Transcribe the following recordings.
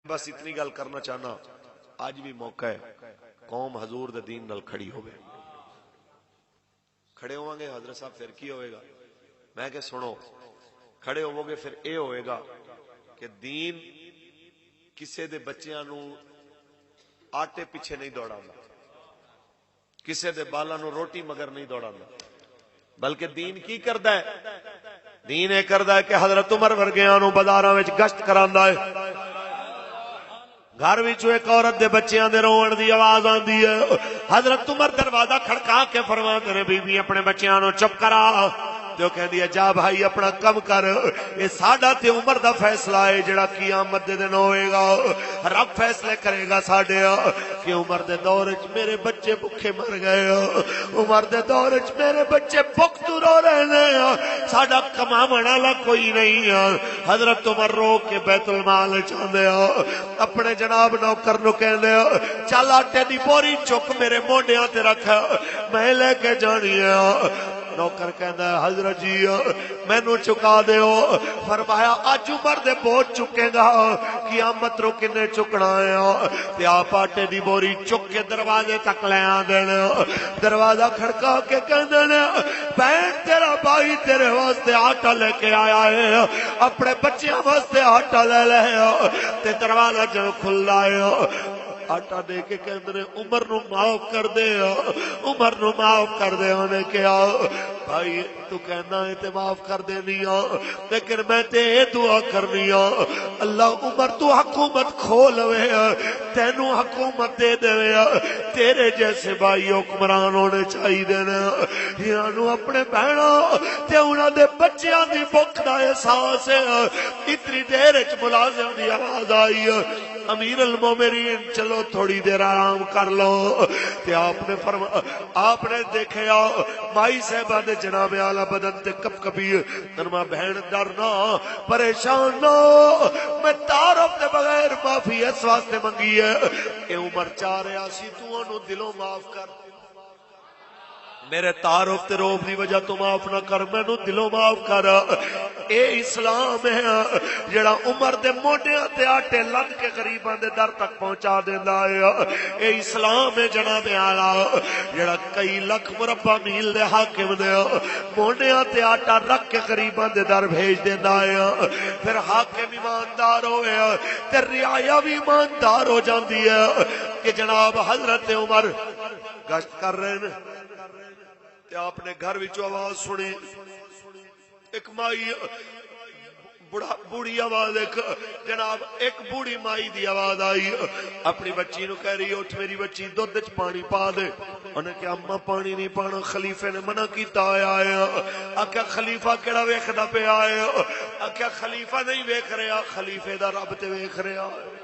بس اتنی گل کرنا چاہنا اج بھی موقع ہے قوم حضور دے دین نال کھڑی ہوئے کھڑے ہوں گے حضرت صاحب پھر کی ہوئے گا میں کہ سنو کھڑے ہوو گے پھر اے ہوئے گا کہ دین کسے دے بچیاں نو آٹے پیچھے نہیں دوڑانا کسے دے بالا نو روٹی مگر نہیں دوڑانا بلکہ دین کی کردا ہے دین اے کردا ہے کہ حضرت عمر ورگیاں نو بازاراں وچ گشت کراندا ہے گھر وچوں ایک عورت دے بچیاں دے رون دی آواز آندی ہے حضرت عمر دروازہ کھڑکا کے فرماندے نے بی بی اپنے بچیاں نو چپ کرا تو کہندی ہے جا بھائی اپنا کم کر اے ساڈا تے عمر دا فیصلہ ہے جڑا قیامت دے دن ہوئے گا رب فیصلے کرے گا ساڈے کہ عمر دے دور وچ میرے بچے بھوکے مر گئے عمر دے دور وچ میرے بچے بھوک تو رو رہے نے ساڈا کماون والا کوئی نہیں حضرت عمر رو کے بیت المال چاندے اپنے جناب نوکر نو کہندے چل آٹے دی بوری چک میرے موڈیاں تے رکھ میں لے کے جانی ہے نوکر کہندا ہے حضرت جی مینوں چکا دیو فرمایا اج عمر دے بوجھ چکے گا قیامت رو کنے چکنا ہے تے آپ آٹے دی بوری چک کے دروازے تک لے آندے دروازہ کھڑکا کے کہندے نے بہن تیرا بھائی تیرے واسطے آٹا لے کے آیا ہے اپنے بچیاں واسطے آٹا لے لے تے دروازہ جو کھلا ہے آٹا دے کے کہندے نے عمر نو معاف کر دے عمر نو معاف کر دے انہیں کہا بھائی تو کہنا ہے تے معاف کر دینی لیکن میں تے دعا کرنی اللہ عمر تو حکومت کھول وے تینو حکومت دے دے تیرے جیسے بھائی حکمران ہونے چاہیے نا یہاں اپنے بہنوں تے انہاں دے بچیاں دی بھوک دا احساس ہے اتنی دیر وچ ملازم دی آواز آئی امیر المومنین چلو تھوڑی دیر آرام کر لو تے آپ نے دیکھیا مائی صاحبہ دے جناب اعلی بدن تے کپ کپی نرما بہن ڈرنا پریشان نہ میں تعارف دے بغیر معافی اس واسطے منگی ہے کہ عمر چاہ رہا سی تو انہوں دلوں معاف کر میرے تعارف تے روب دی وجہ تو معاف نہ کر مینوں دلوں معاف کر اے اسلام ہے جڑا عمر دے موڈیاں تے آٹے لد کے غریباں دے در تک پہنچا دیندا ہے اے اسلام ہے جناب اعلی جڑا کئی لاکھ مربع میل دے حاکم دے موڈیاں تے آٹا رکھ کے غریباں دے در بھیج دیندا ہے پھر حاکم ایماندار ہوئے تے رعایا بھی ایماندار ہو جاندی ہے کہ جناب حضرت عمر گشت کر رہے ہیں آپ نے گھر وچوں آواز سنی ایک مائی بوڑھی آواز ایک جناب ایک بوڑھی مائی دی آواز آئی اپنی بچی نو کہہ رہی اٹھ میری بچی دودھ وچ پانی پا دے انہیں کہ اما پانی نہیں پانا خلیفے نے منع کیتا آیا ہے آکھیا خلیفہ کیڑا ویکھدا پیا ہے آکھیا خلیفہ نہیں ویکھ رہا خلیفے دا رب تے ویکھ رہا ہے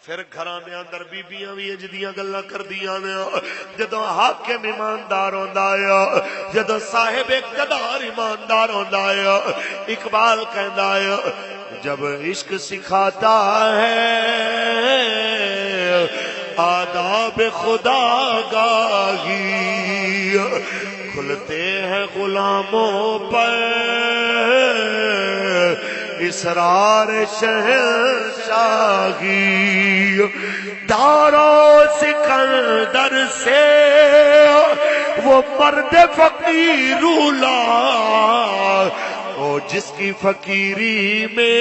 پھر گھراں دے اندر بیبیاں بھی اجدیاں گلاں کردیاں نے جدوں حاکم ایماندار ہوندا ہے جدوں صاحب اقتدار ایماندار ہوندا ہے اقبال کہندا ہے جب عشق سکھاتا ہے آداب خدا گاہی کھلتے ہیں غلاموں پر اسرار شہنشاہی دارو سکندر سے وہ مرد فقیر اولا او جس کی فقیری میں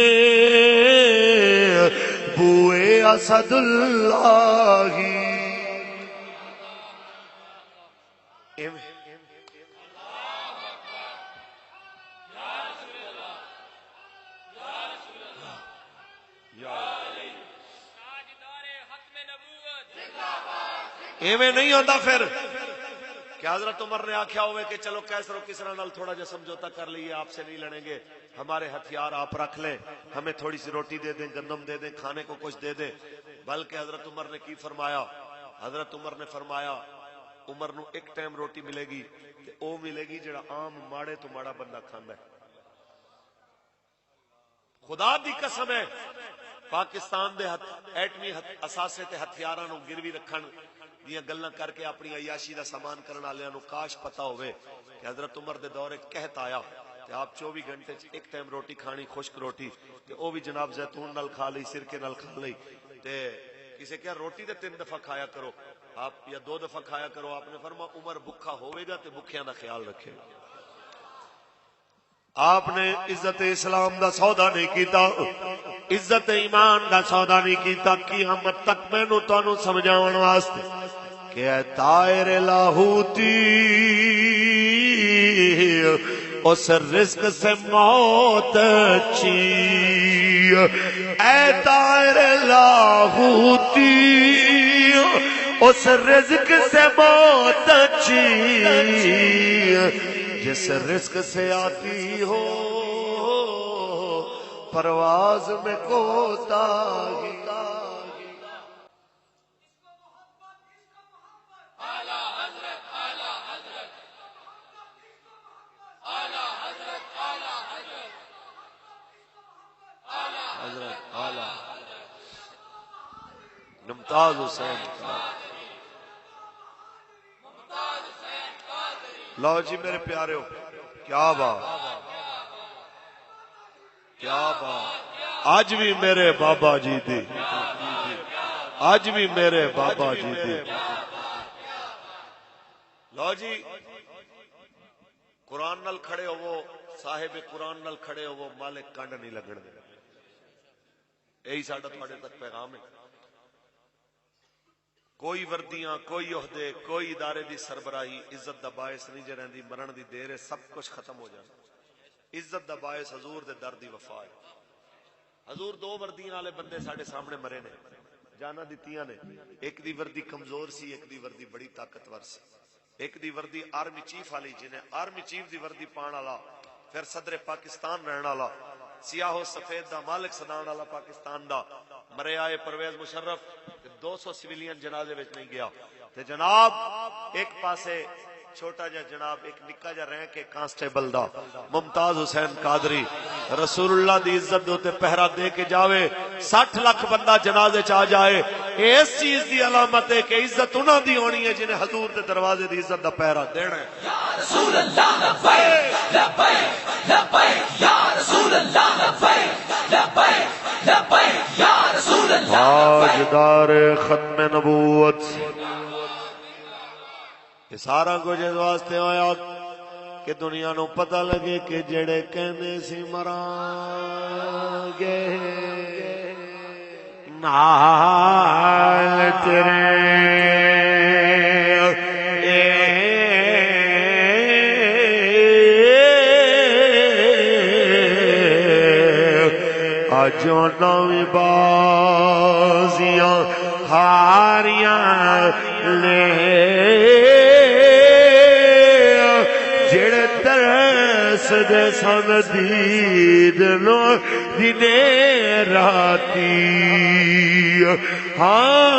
بوئے اسد اللہ ایویں نہیں ہوتا پھر کہ حضرت عمر نے آکھیا ہوئے کہ چلو کیسر و کسرا نال تھوڑا جا سمجھوتا کر لیے آپ سے نہیں لڑیں گے ہمارے ہتھیار آپ رکھ لیں ہمیں تھوڑی سی روٹی دے دیں گندم دے دیں کھانے کو کچھ دے دیں بلکہ حضرت عمر نے کی فرمایا حضرت عمر نے فرمایا عمر نو ایک ٹائم روٹی ملے گی تے او ملے گی جڑا عام ماڑے تو ماڑا بندہ کھاندا ہے خدا دی قسم ہے پاکستان دے ایٹمی اثاثے تے ہتھیاراں نو گروی رکھن دیاں گلاں کر کے اپنی عیاشی دا سامان کرن والےاں نو کاش پتہ ہوئے کہ حضرت عمر دے دور کہت آیا تے آپ 24 گھنٹے ایک ٹائم روٹی کھانی خشک روٹی تے او بھی جناب زیتون نال کھا لئی سرکے نال کھا لئی تے کسے کیا روٹی تے 3 دفعہ کھایا کرو آپ یا 2 دفعہ کھایا کرو. آپ نے فرمایا عمر بھکھا ہوئے گا تے بھکھیاں دا خیال رکھے گا. آپ نے عزت اسلام دا سودا نہیں کیتا, عزت ایمان دا سودا نہیں کیتا. قیامت تک مینوں تانوں سمجھاون واسطے کہ اے طائر لاہوتی اس رزق سے موت چی, اے طائر لاہوتی اس رزق سے موت چی, جس رزق سے آتی ہو پرواز میں کوتاہی. ممتاز حسین لو جی میرے پیارے ہو, کیا بات کیا بات. آج بھی میرے بابا جی دی, آج بھی میرے بابا جی دی. لو جی قرآن نال کھڑے ہو, صاحب قرآن نال کھڑے ہو, مالک کنڈ نہیں لگن دے. یہی ساڈا تھوڑے تک پیغام ہے. کوئی وردیاں, کوئی عہدے, کوئی ادارے دی سربراہی عزت دا باعث نہیں جے رہندی. مرن دی دیر ہے, سب کچھ ختم ہو جانا. عزت دا باعث حضور دے در دی وفا ہے. حضور 2 وردیاں والے بندے ساڈے سامنے مرے نے, جانا دتیاں نے. ایک دی وردی کمزور سی, ایک دی وردی بڑی طاقتور سی. ایک دی وردی آرمی چیف والی, جنہیں آرمی چیف دی وردی پان والا, پھر صدر پاکستان رہن والا, سیاہ و سفید دا مالک سدان والا پاکستان دا مرے آئے پرویز مشرف 200 سویلین جنازے وچ نہیں گیا. تے جناب ایک پاسے چھوٹا جا جناب ایک نکا جا رہ کے کانسٹیبل دا ممتاز حسین قادری رسول اللہ دی عزت دوتے پہرا دے کے جاوے. 60 لاکھ بندہ جنازے چاہ جائے. اس چیز دی علامت ہے کہ عزت انہاں دی ہونی ہے جنہیں حضور دے دروازے دی عزت دا پہرا دینا ہے. یا رسول اللہ لبیک لبیک لبیک, یا رسول اللہ لبیک لبیک لبیک, یا رسول اللہ. تاجدار ختم نبوت یہ سارا کچھ اس واسطے ہویا کہ دنیا نو پتہ لگے کہ جڑے کہندے سی مراں گے نال تیرے آجو نویں بازیاں ہاریاں لے دے سن دید نو دنے راتی. ہاں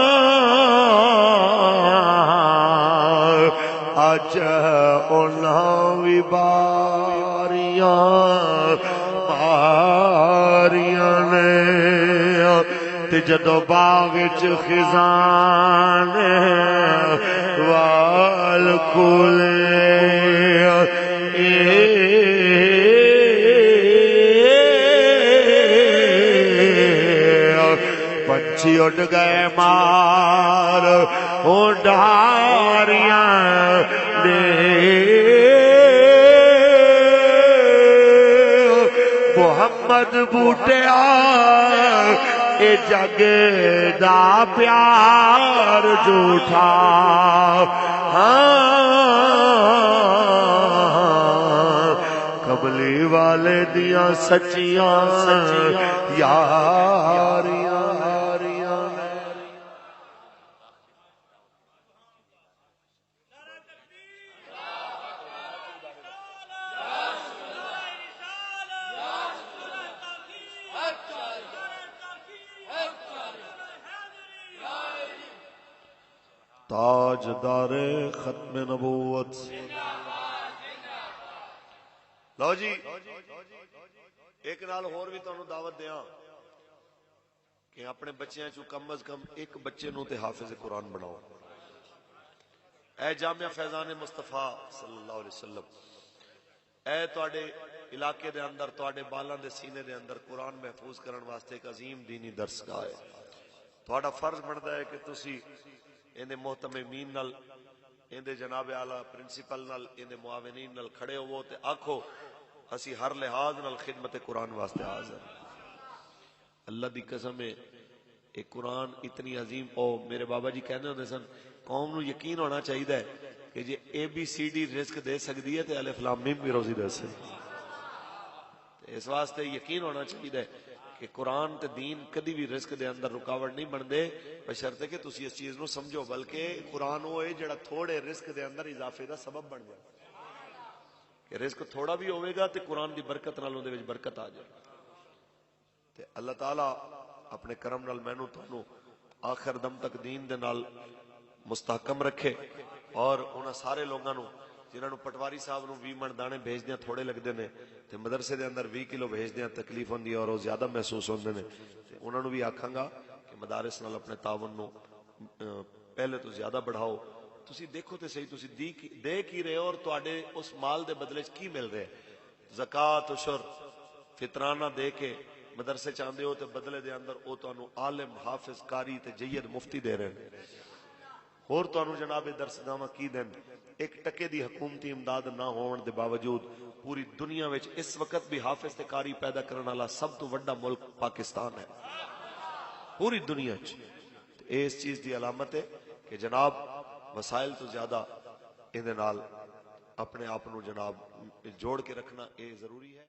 اج انہاں وی باریاں ماریاں نے تے جدو باغ وچ خزان وال کھلے پنچھی اڑ گئے مار ڈاریاں نے محمد بوٹیا اے جگ دا پیار جھوٹا. کملی والے دیاں سچیاں یاریاں. تاجدار ختم نبوت. لو جی ایک نال اور بھی تانوں دعوت دیاں کہ اپنے بچیاں چوں کم از کم ایک بچے نوں تے حافظ قرآن بناؤ. اے جامعہ فیضان مصطفیٰ صلی اللہ علیہ وسلم, اے تواڈے علاقے دے اندر تواڈے بالاں دے سینے دے اندر قرآن محفوظ کرن واسطے ایک عظیم دینی درس گاہ ہے. تہاڈا فرض بنتا ہے کہ تسی ایندے محتممین نال، ایندے جناب اعلیٰ پرنسپل نال، ایندے معاونین نال کھڑے ہوو تے آکھو اسی ہر لحاظ نال خدمت قرآن واسطے حاضر. اللہ دی قسم ہے اے قرآن اتنی عظیم، او میرے بابا جی کہنے ہوندے سن قوم نو یقین ہونا چاہیے کہ جی ABCD رزق دے سکتی ہے تے الف لام میم بھی روزی دے سکتی. اس واسطے یقین ہونا چاہیے کہ قرآن تے دین کدی بھی رزق دے اندر رکاوٹ نہیں بندے، بشرطے کہ تسی اس چیز نو سمجھو. بلکہ قرآن وہ ہے جڑا تھوڑے رزق دے اندر اضافے دا سبب بن جائے، کہ رزق تھوڑا بھی ہوئے گا تے قرآن دی برکت نال اون دے وچ برکت آ جائے. تے اللہ تعالی اپنے کرم نال مینوں تانوں آخر دم تک دین دے نال مستحکم رکھے، اور انہاں سارے لوگاں نو جنہاں نو پٹواری صاحب نو 20 من دانے بھیجدیاں تھوڑے لگدے نے تے مدرسے دے اندر 20 کلو بھیجدیاں تکلیف ہوندی ہے اور وہ زیادہ محسوس ہوندے نے، تے انہاں نو بھی آکھاں گا کہ مدارس نال اپنے تعاون نو پہلے تو زیادہ بڑھاؤ. تسی دیکھو تے صحیح تسی دے کی رہے ہو اور تواڈے اس مال دے بدلے چ کی مل رہا ہے. زکوٰۃ، عشر، فطرانہ دے کے مدرسے چاندے ہو تے بدلے دے اندر او تانوں عالم، حافظ، قاری تے جید مفتی دے رہے ہیں. اور تانوں جناب درس گاواں کی دین. ایک ٹکے دی حکومتی امداد نہ ہون دے باوجود پوری دنیا وچ اس وقت بھی حافظ تے قاری پیدا کرنے والا سب تو بڑا ملک پاکستان ہے پوری دنیا وچ. اس چیز دی علامت ہے کہ جناب وسائل تو زیادہ ایں دے نال اپنے آپ نو جناب جوڑ کے رکھنا اے ضروری ہے.